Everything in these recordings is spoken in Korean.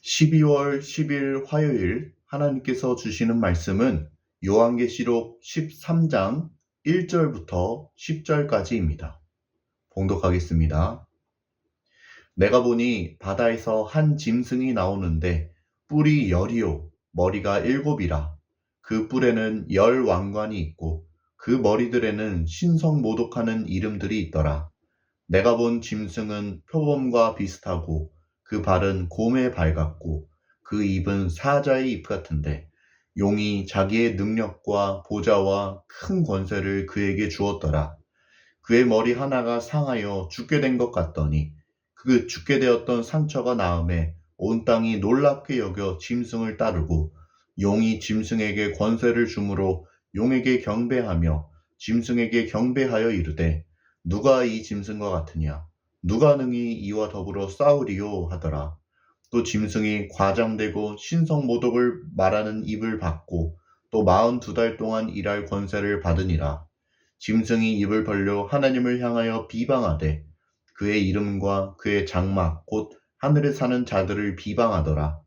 12월 10일 화요일 하나님께서 주시는 말씀은 요한계시록 13장 1절부터 10절까지입니다. 봉독하겠습니다. 내가 보니 바다에서 한 짐승이 나오는데 뿔이 10이요 머리가 7이라. 그 뿔에는 10 왕관이 있고 그 머리들에는 신성모독하는 이름들이 있더라. 내가 본 짐승은 표범과 비슷하고 그 발은 곰의 발 같고 그 입은 사자의 입 같은데 용이 자기의 능력과 보좌와 큰 권세를 그에게 주었더라. 그의 머리 하나가 상하여 죽게 된 것 같더니 그 죽게 되었던 상처가 나음에 온 땅이 놀랍게 여겨 짐승을 따르고 용이 짐승에게 권세를 주므로 용에게 경배하며 짐승에게 경배하여 이르되 누가 이 짐승과 같으냐 누가 능히 이와 더불어 싸우리요 하더라. 또 짐승이 과장되고 신성모독을 말하는 입을 받고 또 42달 동안 일할 권세를 받으니라. 짐승이 입을 벌려 하나님을 향하여 비방하되 그의 이름과 그의 장막 곧 하늘에 사는 자들을 비방하더라.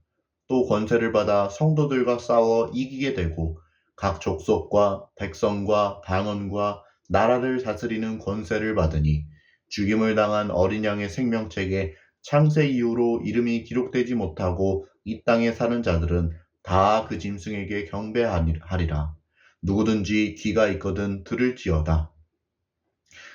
또 권세를 받아 성도들과 싸워 이기게 되고 각 족속과 백성과 방언과 나라를 다스리는 권세를 받으니 죽임을 당한 어린 양의 생명책에 창세 이후로 이름이 기록되지 못하고 이 땅에 사는 자들은 다 그 짐승에게 경배하리라. 누구든지 귀가 있거든 들을지어다.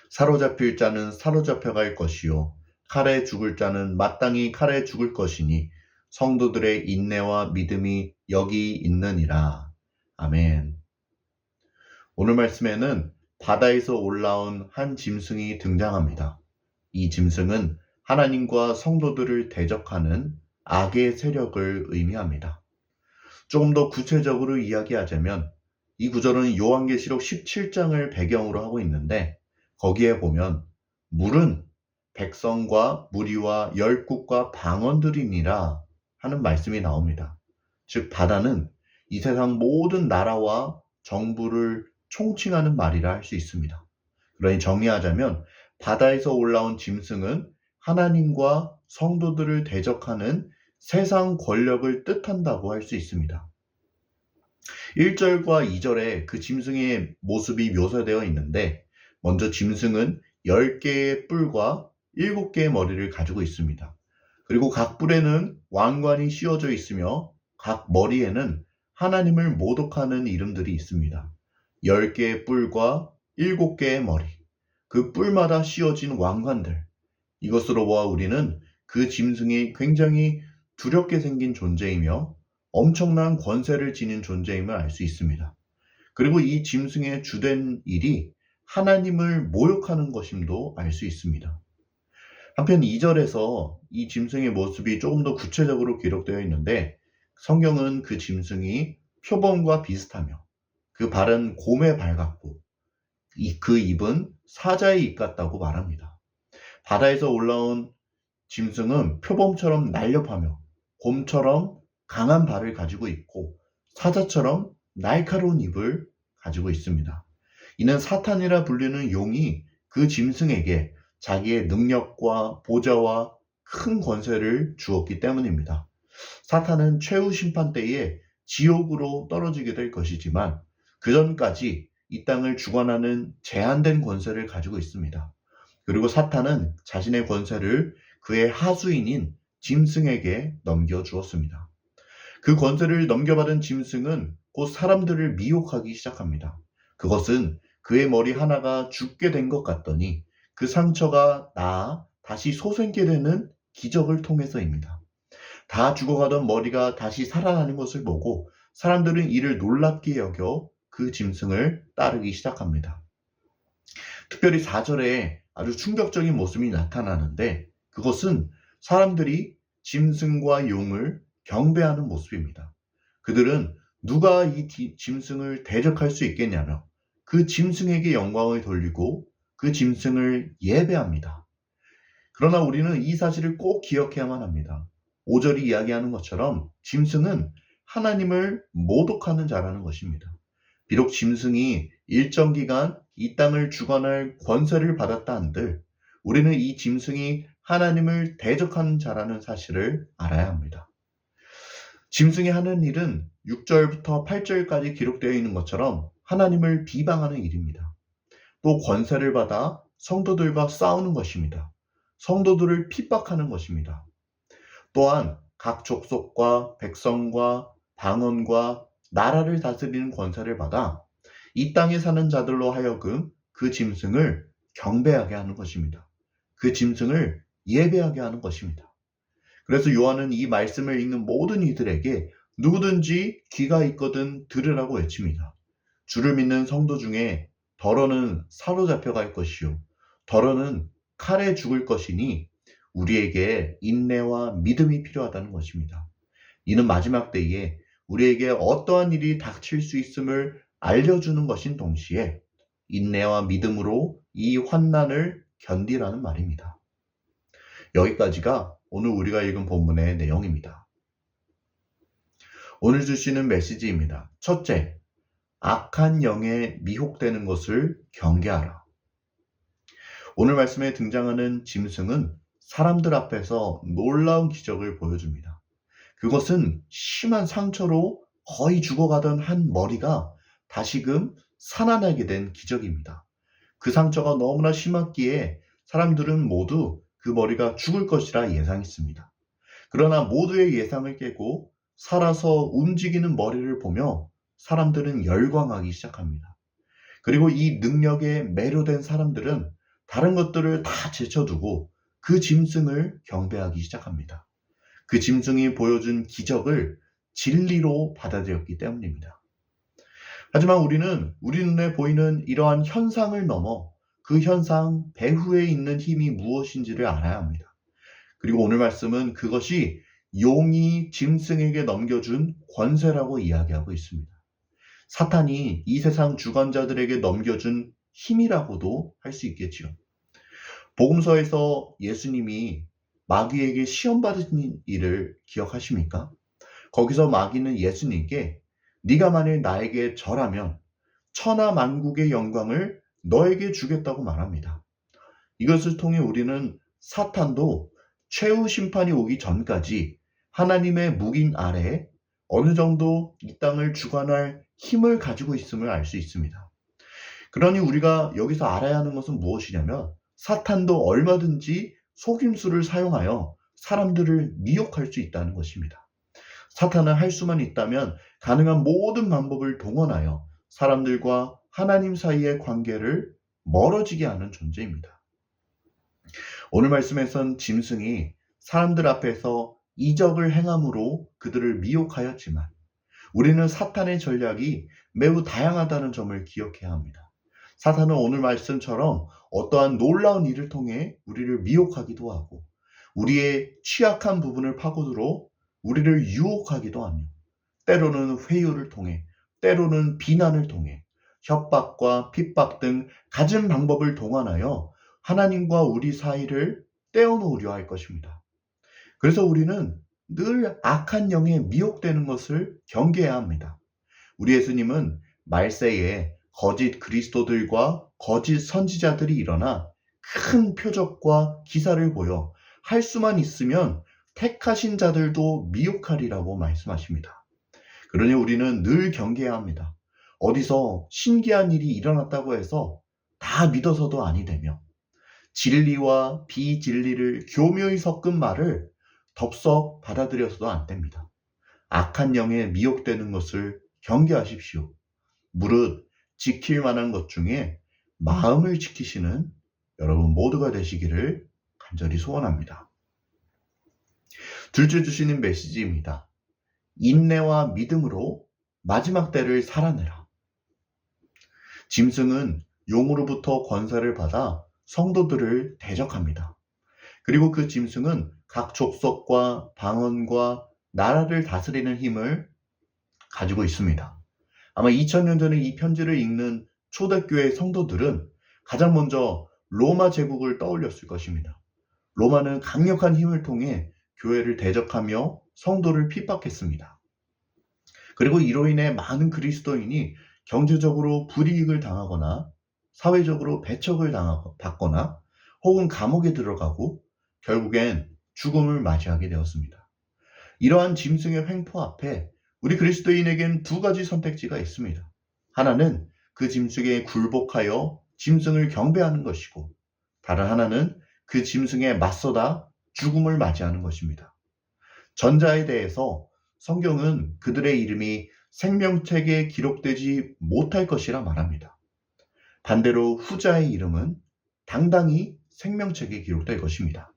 사로잡힐 자는 사로잡혀갈 것이요 칼에 죽을 자는 마땅히 칼에 죽을 것이니 성도들의 인내와 믿음이 여기 있느니라. 아멘. 오늘 말씀에는 바다에서 올라온 한 짐승이 등장합니다. 이 짐승은 하나님과 성도들을 대적하는 악의 세력을 의미합니다. 조금 더 구체적으로 이야기하자면 이 구절은 요한계시록 17장을 배경으로 하고 있는데 거기에 보면 물은 백성과 무리와 열국과 방언들이니라 하는 말씀이 나옵니다. 즉 바다는 이 세상 모든 나라와 정부를 총칭하는 말이라 할 수 있습니다. 그러니 정리하자면 바다에서 올라온 짐승은 하나님과 성도들을 대적하는 세상 권력을 뜻한다고 할 수 있습니다. 1절과 2절에 그 짐승의 모습이 묘사되어 있는데 먼저 짐승은 10개의 뿔과 7개의 머리를 가지고 있습니다. 그리고 각 뿔에는 왕관이 씌워져 있으며 각 머리에는 하나님을 모독하는 이름들이 있습니다. 10개의 뿔과 7개의 머리, 그 뿔마다 씌워진 왕관들, 이것으로 보아 우리는 그 짐승이 굉장히 두렵게 생긴 존재이며 엄청난 권세를 지닌 존재임을 알 수 있습니다. 그리고 이 짐승의 주된 일이 하나님을 모욕하는 것임도 알 수 있습니다. 한편 2절에서 이 짐승의 모습이 조금 더 구체적으로 기록되어 있는데 성경은 그 짐승이 표범과 비슷하며 그 발은 곰의 발 같고 그 입은 사자의 입 같다고 말합니다. 바다에서 올라온 짐승은 표범처럼 날렵하며 곰처럼 강한 발을 가지고 있고 사자처럼 날카로운 입을 가지고 있습니다. 이는 사탄이라 불리는 용이 그 짐승에게 자기의 능력과 보좌와 큰 권세를 주었기 때문입니다. 사탄은 최후 심판 때에 지옥으로 떨어지게 될 것이지만 그 전까지 이 땅을 주관하는 제한된 권세를 가지고 있습니다. 그리고 사탄은 자신의 권세를 그의 하수인인 짐승에게 넘겨주었습니다. 그 권세를 넘겨받은 짐승은 곧 사람들을 미혹하기 시작합니다. 그것은 그의 머리 하나가 죽게 된 것 같더니 그 상처가 나아 다시 솟게 되는 기적을 통해서입니다. 다 죽어가던 머리가 다시 살아나는 것을 보고 사람들은 이를 놀랍게 여겨 그 짐승을 따르기 시작합니다. 특별히 4절에 아주 충격적인 모습이 나타나는데 그것은 사람들이 짐승과 용을 경배하는 모습입니다. 그들은 누가 이 짐승을 대적할 수 있겠냐며 그 짐승에게 영광을 돌리고 그 짐승을 예배합니다. 그러나 우리는 이 사실을 꼭 기억해야만 합니다. 5절이 이야기하는 것처럼 짐승은 하나님을 모독하는 자라는 것입니다. 비록 짐승이 일정 기간 이 땅을 주관할 권세를 받았다 한들 우리는 이 짐승이 하나님을 대적하는 자라는 사실을 알아야 합니다. 짐승이 하는 일은 6절부터 8절까지 기록되어 있는 것처럼 하나님을 비방하는 일입니다. 또 권세를 받아 성도들과 싸우는 것입니다. 성도들을 핍박하는 것입니다. 또한 각 족속과 백성과 방언과 나라를 다스리는 권세를 받아 이 땅에 사는 자들로 하여금 그 짐승을 경배하게 하는 것입니다. 그 짐승을 예배하게 하는 것입니다. 그래서 요한은 이 말씀을 읽는 모든 이들에게 누구든지 귀가 있거든 들으라고 외칩니다. 주를 믿는 성도 중에 더러는 사로잡혀 갈 것이요 더러는 칼에 죽을 것이니 우리에게 인내와 믿음이 필요하다는 것입니다. 이는 마지막 때에 우리에게 어떠한 일이 닥칠 수 있음을 알려주는 것인 동시에 인내와 믿음으로 이 환난을 견디라는 말입니다. 여기까지가 오늘 우리가 읽은 본문의 내용입니다. 오늘 주시는 메시지입니다. 첫째, 악한 영에 미혹되는 것을 경계하라. 오늘 말씀에 등장하는 짐승은 사람들 앞에서 놀라운 기적을 보여줍니다. 그것은 심한 상처로 거의 죽어가던 한 머리가 다시금 살아나게 된 기적입니다. 그 상처가 너무나 심했기에 사람들은 모두 그 머리가 죽을 것이라 예상했습니다. 그러나 모두의 예상을 깨고 살아서 움직이는 머리를 보며 사람들은 열광하기 시작합니다. 그리고 이 능력에 매료된 사람들은 다른 것들을 다 제쳐두고 그 짐승을 경배하기 시작합니다. 그 짐승이 보여준 기적을 진리로 받아들였기 때문입니다. 하지만 우리는 우리 눈에 보이는 이러한 현상을 넘어 그 현상 배후에 있는 힘이 무엇인지를 알아야 합니다. 그리고 오늘 말씀은 그것이 용이 짐승에게 넘겨준 권세라고 이야기하고 있습니다. 사탄이 이 세상 주관자들에게 넘겨준 힘이라고도 할 수 있겠지요. 복음서에서 예수님이 마귀에게 시험받은 일을 기억하십니까? 거기서 마귀는 예수님께 네가 만일 나에게 절하면 천하 만국의 영광을 너에게 주겠다고 말합니다. 이것을 통해 우리는 사탄도 최후 심판이 오기 전까지 하나님의 묵인 아래 어느 정도 이 땅을 주관할 힘을 가지고 있음을 알 수 있습니다. 그러니 우리가 여기서 알아야 하는 것은 무엇이냐면 사탄도 얼마든지 속임수를 사용하여 사람들을 미혹할 수 있다는 것입니다. 사탄은 할 수만 있다면 가능한 모든 방법을 동원하여 사람들과 하나님 사이의 관계를 멀어지게 하는 존재입니다. 오늘 말씀에선 짐승이 사람들 앞에서 이적을 행함으로 그들을 미혹하였지만 우리는 사탄의 전략이 매우 다양하다는 점을 기억해야 합니다. 사탄은 오늘 말씀처럼 어떠한 놀라운 일을 통해 우리를 미혹하기도 하고 우리의 취약한 부분을 파고들어 우리를 유혹하기도 하며 때로는 회유를 통해 때로는 비난을 통해 협박과 핍박 등 갖은 방법을 동원하여 하나님과 우리 사이를 떼어놓으려 할 것입니다. 그래서 우리는 늘 악한 영에 미혹되는 것을 경계해야 합니다. 우리 예수님은 말세에 거짓 그리스도들과 거짓 선지자들이 일어나 큰 표적과 기사를 보여 할 수만 있으면 택하신 자들도 미혹하리라고 말씀하십니다. 그러니 우리는 늘 경계해야 합니다. 어디서 신기한 일이 일어났다고 해서 다 믿어서도 아니 되며 진리와 비진리를 교묘히 섞은 말을 덥석 받아들여서도 안 됩니다. 악한 영에 미혹되는 것을 경계하십시오. 무릇 지킬 만한 것 중에 마음을 지키시는 여러분 모두가 되시기를 간절히 소원합니다. 둘째 주시는 메시지입니다. 인내와 믿음으로 마지막 때를 살아내라. 짐승은 용으로부터 권세를 받아 성도들을 대적합니다. 그리고 그 짐승은 각 족속과 방언과 나라를 다스리는 힘을 가지고 있습니다. 아마 2000년 전에 이 편지를 읽는 초대교회 성도들은 가장 먼저 로마 제국을 떠올렸을 것입니다. 로마는 강력한 힘을 통해 교회를 대적하며 성도를 핍박했습니다. 그리고 이로 인해 많은 그리스도인이 경제적으로 불이익을 당하거나 사회적으로 배척을 받거나 혹은 감옥에 들어가고 결국엔 죽음을 맞이하게 되었습니다. 이러한 짐승의 횡포 앞에 우리 그리스도인에겐 두 가지 선택지가 있습니다. 하나는 그 짐승에 굴복하여 짐승을 경배하는 것이고, 다른 하나는 그 짐승에 맞서다 죽음을 맞이하는 것입니다. 전자에 대해서 성경은 그들의 이름이 생명책에 기록되지 못할 것이라 말합니다. 반대로 후자의 이름은 당당히 생명책에 기록될 것입니다.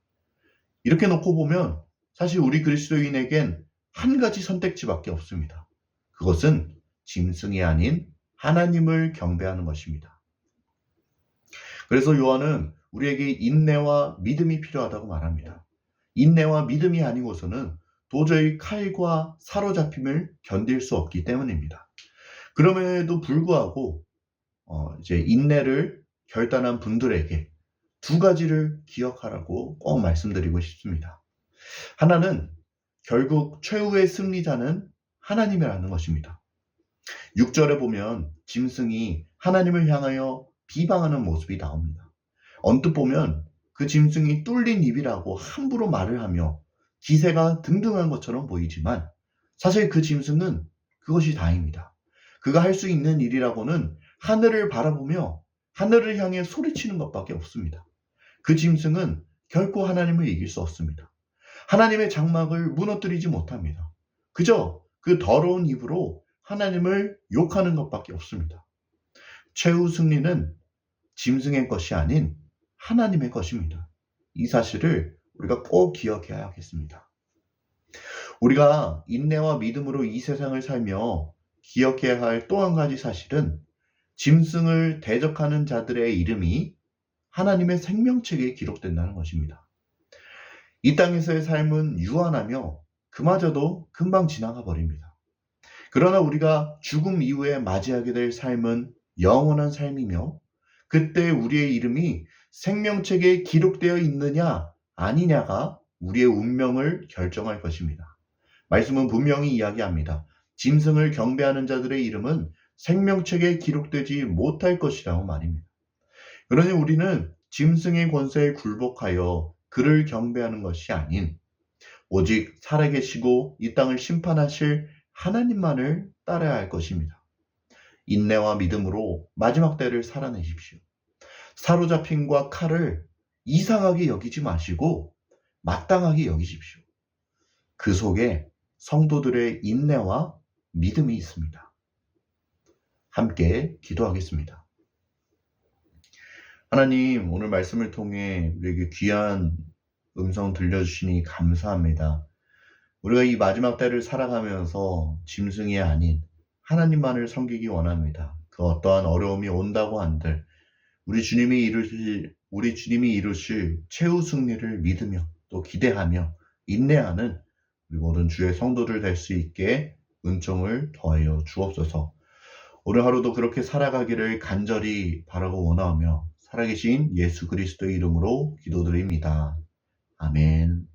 이렇게 놓고 보면 사실 우리 그리스도인에겐 한 가지 선택지밖에 없습니다. 그것은 짐승이 아닌 하나님을 경배하는 것입니다. 그래서 요한은 우리에게 인내와 믿음이 필요하다고 말합니다. 인내와 믿음이 아니고서는 도저히 칼과 사로잡힘을 견딜 수 없기 때문입니다. 그럼에도 불구하고 이제 인내를 결단한 분들에게 두 가지를 기억하라고 꼭 말씀드리고 싶습니다. 하나는 결국 최후의 승리자는 하나님이라는 것입니다. 6절에 보면 짐승이 하나님을 향하여 비방하는 모습이 나옵니다. 언뜻 보면 그 짐승이 뚫린 입이라고 함부로 말을 하며 기세가 등등한 것처럼 보이지만 사실 그 짐승은 그것이 다입니다. 그가 할 수 있는 일이라고는 하늘을 바라보며 하늘을 향해 소리치는 것밖에 없습니다. 그 짐승은 결코 하나님을 이길 수 없습니다. 하나님의 장막을 무너뜨리지 못합니다. 그저 그 더러운 입으로 하나님을 욕하는 것밖에 없습니다. 최후 승리는 짐승의 것이 아닌 하나님의 것입니다. 이 사실을 우리가 꼭 기억해야 하겠습니다. 우리가 인내와 믿음으로 이 세상을 살며 기억해야 할 또 한 가지 사실은 짐승을 대적하는 자들의 이름이 하나님의 생명책에 기록된다는 것입니다. 이 땅에서의 삶은 유한하며 그마저도 금방 지나가 버립니다. 그러나 우리가 죽음 이후에 맞이하게 될 삶은 영원한 삶이며 그때 우리의 이름이 생명책에 기록되어 있느냐 아니냐가 우리의 운명을 결정할 것입니다. 말씀은 분명히 이야기합니다. 짐승을 경배하는 자들의 이름은 생명책에 기록되지 못할 것이라고 말입니다. 그러니 우리는 짐승의 권세에 굴복하여 그를 경배하는 것이 아닌 오직 살아계시고 이 땅을 심판하실 하나님만을 따라야 할 것입니다. 인내와 믿음으로 마지막 때를 살아내십시오. 사로잡힘과 칼을 이상하게 여기지 마시고 마땅하게 여기십시오. 그 속에 성도들의 인내와 믿음이 있습니다. 함께 기도하겠습니다. 하나님, 오늘 말씀을 통해 우리에게 귀한 음성 들려주시니 감사합니다. 우리가 이 마지막 때를 살아가면서 짐승이 아닌 하나님만을 섬기기 원합니다. 그 어떠한 어려움이 온다고 한들 우리 주님이 이루실 최후 승리를 믿으며 또 기대하며 인내하는 우리 모든 주의 성도들 될 수 있게 은총을 더하여 주옵소서. 오늘 하루도 그렇게 살아가기를 간절히 바라고 원하며 살아계신 예수 그리스도의 이름으로 기도드립니다. 아멘.